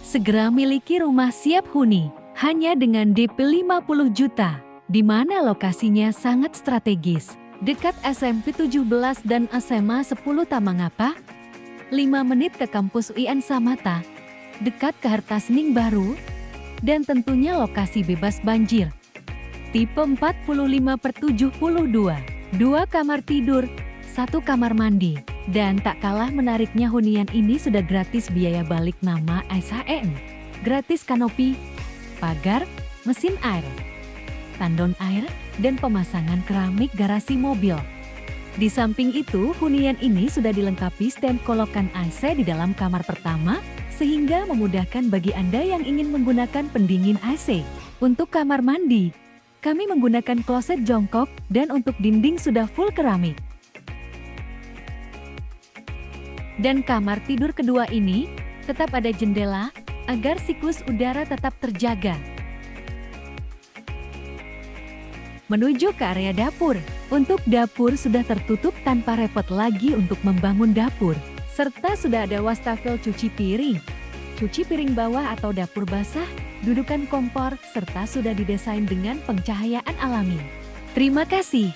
Segera miliki rumah siap huni, hanya dengan DP 50 juta. Di mana lokasinya sangat strategis, dekat SMP 17 dan SMA 10 Tamangapa, 5 menit ke kampus UIN Samata, dekat ke Hartasning Baru, dan tentunya lokasi bebas banjir. Tipe 45/72, 2 kamar tidur, 1 kamar mandi, dan tak kalah menariknya hunian ini sudah gratis biaya balik nama SHN, gratis kanopi, pagar, mesin air, tandon air, dan pemasangan keramik garasi mobil. Di samping itu, hunian ini sudah dilengkapi stand kolokan AC di dalam kamar pertama, sehingga memudahkan bagi Anda yang ingin menggunakan pendingin AC. Untuk kamar mandi, kami menggunakan kloset jongkok, dan untuk dinding sudah full keramik. Dan kamar tidur kedua ini, tetap ada jendela, agar siklus udara tetap terjaga. Menuju ke area dapur. Untuk dapur sudah tertutup tanpa repot lagi untuk membangun dapur. Serta sudah ada wastafel cuci piring, cuci piring bawah atau dapur basah, dudukan kompor, serta sudah didesain dengan pencahayaan alami. Terima kasih.